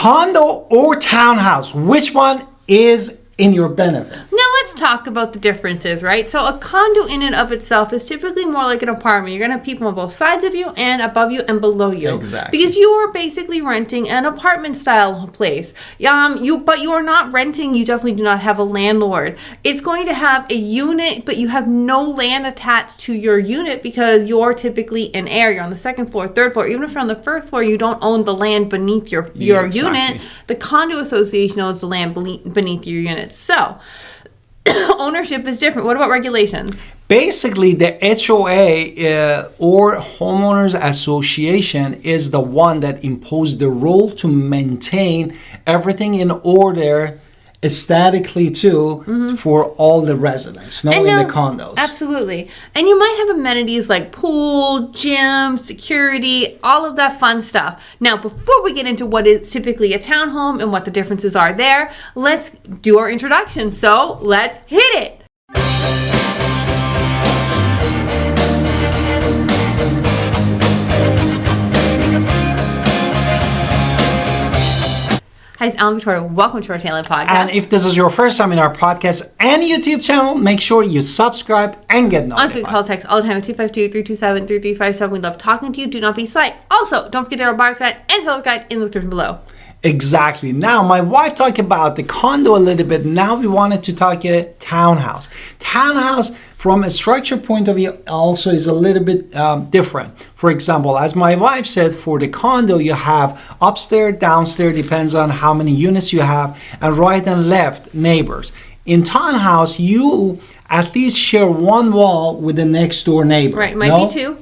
Condo or townhouse, which one is in your benefit? Now let's talk about the differences, right? So a condo in and of itself is typically more like an apartment. You're going to have people on both sides of you and above you and below you. Exactly. Because you are basically renting an apartment style place. But you are not renting. You definitely do not have a landlord. It's going to have a unit, but you have no land attached to your unit because you're typically in air. You're on the second floor, third floor. Even if you're on the first floor, you don't own the land beneath your Exactly. unit. The condo association owns the land beneath your unit. So ownership is different. What about regulations? Basically, the HOA or homeowners association is the one that imposed the rule to maintain everything in order aesthetically too for all the residents, in the condos. Absolutely. And you might have amenities like pool, gym, security, all of that fun stuff. Now, before we get into what is typically a townhome and what the differences are there, let's do our introduction. So let's hit it. Hi, it's Alan Victoria. Welcome to our Talent Podcast. And if this is your first time in our podcast and YouTube channel, make sure you subscribe and get notified. Also, we call text all the time at 252-327-3357. We love talking to you. Do not be shy. Also, don't forget our buyer's guide and seller's guide in the description below. Exactly. Now, my wife talked about the condo a little bit. Now we wanted to talk townhouse. Townhouse, from a structure point of view, also is a little bit different. For example, as my wife said, for the condo, you have upstairs, downstairs, depends on how many units you have, and right and left neighbors. In townhouse, you at least share one wall with the next door neighbor. Right, might be two.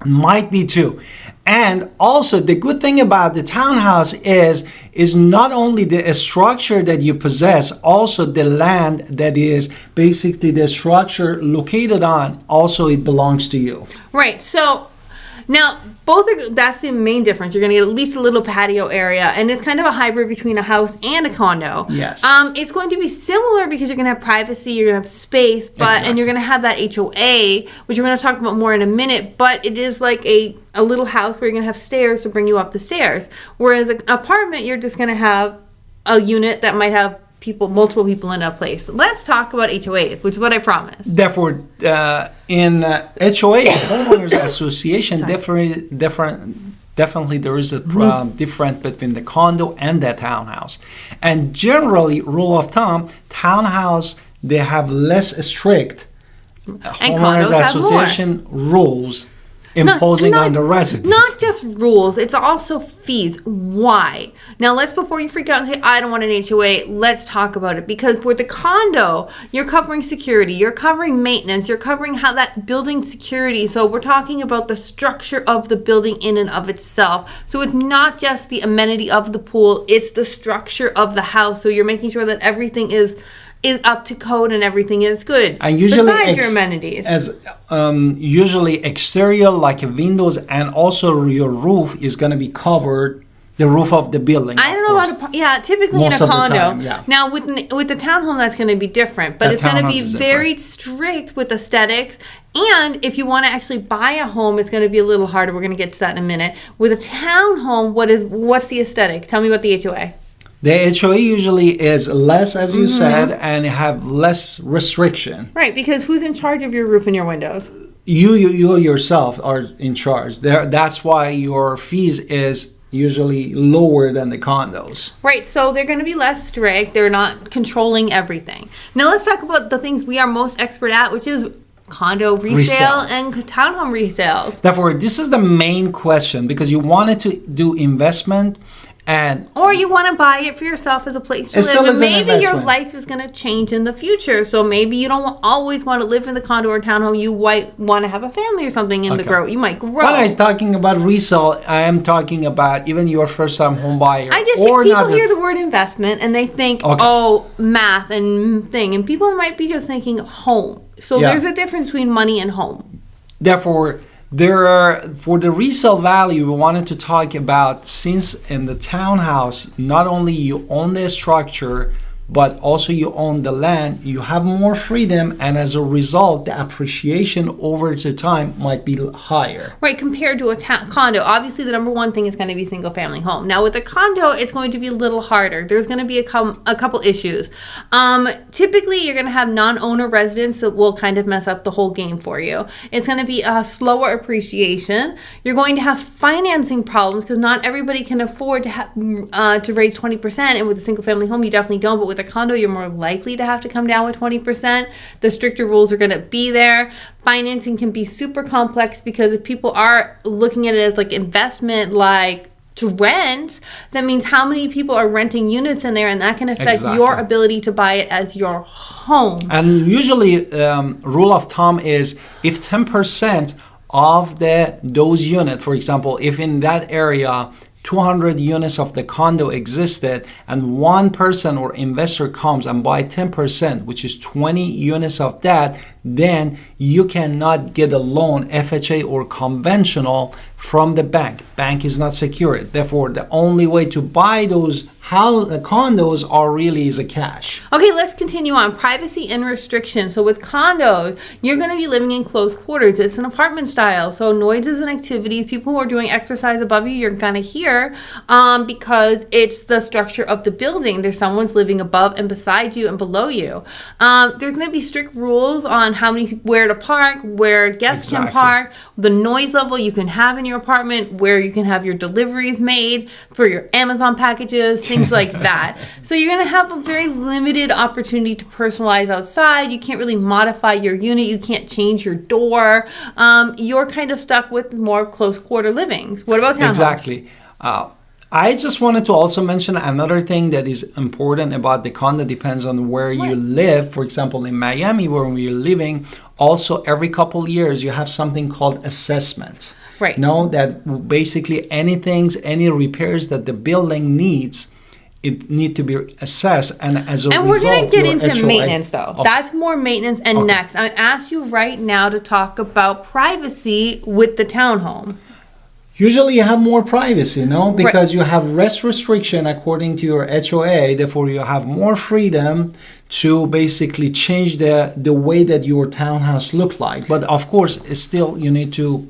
Might be two. And also, the good thing about the townhouse is not only the structure that you possess, also the land that is basically the structure located on, also it belongs to you. Right. So now that's the main difference. You're going to get at least a little patio area, and it's kind of a hybrid between a house and a condo. Yes. It's going to be similar because you're going to have privacy, you're going to have space, and you're going to have that HOA, which we're going to talk about more in a minute, but it is like a little house where you're going to have stairs to bring you up the stairs. Whereas an apartment, you're just going to have a unit that might have multiple people in a place. Let's talk about HOAs, which is what I promised. Therefore, in HOA, homeowners association, definitely there is a difference between the condo and the townhouse. And generally, rule of thumb, townhouse, they have less strict homeowners association rules imposing on the residents. Not just rules, it's also fees. Why? Now, before you freak out and say, I don't want an HOA, let's talk about it. Because for the condo, you're covering security, you're covering maintenance, you're covering how that building security. So we're talking about the structure of the building in and of itself. So it's not just the amenity of the pool, it's the structure of the house. So you're making sure that everything is up to code and everything is good. And usually besides your amenities. Usually exterior like windows, and also your roof is going to be covered, the roof of the building. I don't know about typically most in a condo. Time, yeah. Now with the townhome, that's going to be different, but it's going to be very strict with aesthetics. And if you want to actually buy a home, it's going to be a little harder. We're going to get to that in a minute. With a townhome, what's the aesthetic? Tell me about the HOA. The HOA usually is less, as you said, and have less restriction. Right, because who's in charge of your roof and your windows? You yourself are in charge. That's why your fees is usually lower than the condos. Right, so they're going to be less strict. They're not controlling everything. Now let's talk about the things we are most expert at, which is condo resale and townhome resales. Therefore, this is the main question, because you wanted to do investment. Or you want to buy it for yourself as a place to live. And maybe your life is going to change in the future. So maybe you don't always want to live in the condo or townhome. You might want to have a family or something in the growth. You might grow. When I was talking about resale, I am talking about even your first-time home buyer. People hear the word investment and they think, math and thing. And people might be just thinking home. So there's a difference between money and home. Therefore, for the resale value, we wanted to talk about, since in the townhouse, not only you own the structure, but also you own the land, you have more freedom, and as a result, the appreciation over the time might be higher. Right, compared to a condo. Obviously, the number one thing is going to be single family home. Now, with a condo, it's going to be a little harder. There's going to be a couple issues. Typically, you're going to have non-owner residents that will kind of mess up the whole game for you. It's going to be a slower appreciation. You're going to have financing problems because not everybody can afford to raise 20%. And with a single family home, you definitely don't. But with a condo, you're more likely to have to come down with 20%. The stricter rules are going to be there. Financing can be super complex because if people are looking at it as like investment, like to rent, that means how many people are renting units in there, and that can affect your ability to buy it as your home. And usually, rule of thumb is if 10% of those units, for example, if in that area 200 units of the condo existed and one person or investor comes and buy 10%, which is 20 units of that, then you cannot get a loan, FHA or conventional, from the bank. Bank is not secured. Therefore, the only way to buy those condos are really is a cash. Okay, let's continue on. Privacy and restrictions. So with condos, you're going to be living in close quarters. It's an apartment style. So noises and activities, people who are doing exercise above you, you're going to hear because it's the structure of the building. There's someone's living above and beside you and below you. There's going to be strict rules on where to park, where guests can park, the noise level you can have in your apartment, where you can have your deliveries made for your Amazon packages, things like that. So you're going to have a very limited opportunity to personalize outside. You can't really modify your unit. You can't change your door. You're kind of stuck with more close quarter living. What about townhomes? Exactly. I just wanted to also mention another thing that is important about the condo. Depends on where you live. For example, in Miami, where we're living, also every couple of years you have something called assessment. Right. Know that basically any repairs that the building needs, it need to be assessed, and as a result, we're going to get into HOA maintenance though. That's more maintenance. And next, I ask you right now to talk about privacy with the townhome. Usually you have more privacy, because you have less restriction according to your HOA. Therefore, you have more freedom to basically change the way that your townhouse look like. But of course, still you need to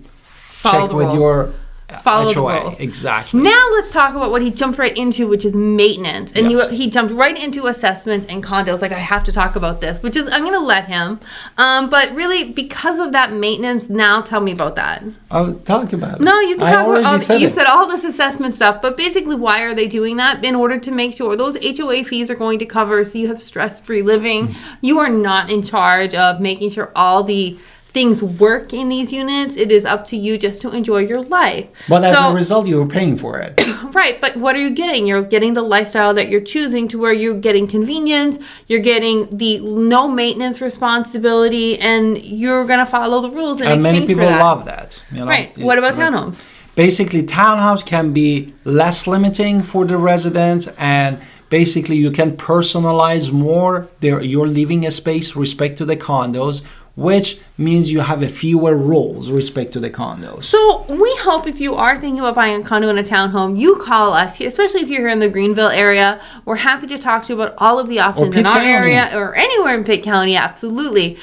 check with your HOA. Exactly. Now let's talk about what he jumped right into, which is maintenance. And he jumped right into assessments and condos. Like, I have to talk about this, which is, I'm going to let him. But really, because of that maintenance, now tell me about that. I'll talk about it. No, you can talk about you said all this assessment stuff, but basically, why are they doing that? In order to make sure those HOA fees are going to cover, so you have stress-free living. You are not in charge of making sure all the things work in these units. It is up to you just to enjoy your life. But as a result, you're paying for it. Right, but what are you getting? You're getting the lifestyle that you're choosing, to where you're getting convenience, you're getting the no maintenance responsibility, and you're going to follow the rules in exchange for that. And many people love that. Right. What about townhomes? Basically, townhouse can be less limiting for the residents, and basically you can personalize more your living space respect to the condos, which means you have a fewer rules respect to the condos. So we hope if you are thinking about buying a condo and a townhome, you call us, especially if you're here in the Greenville area. We're happy to talk to you about all of the options in our area or anywhere in Pitt County. Absolutely.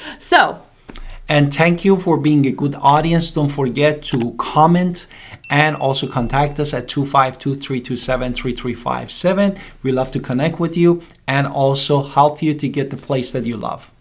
And thank you for being a good audience. Don't forget to comment and also contact us at 252-327-3357. We love to connect with you and also help you to get the place that you love.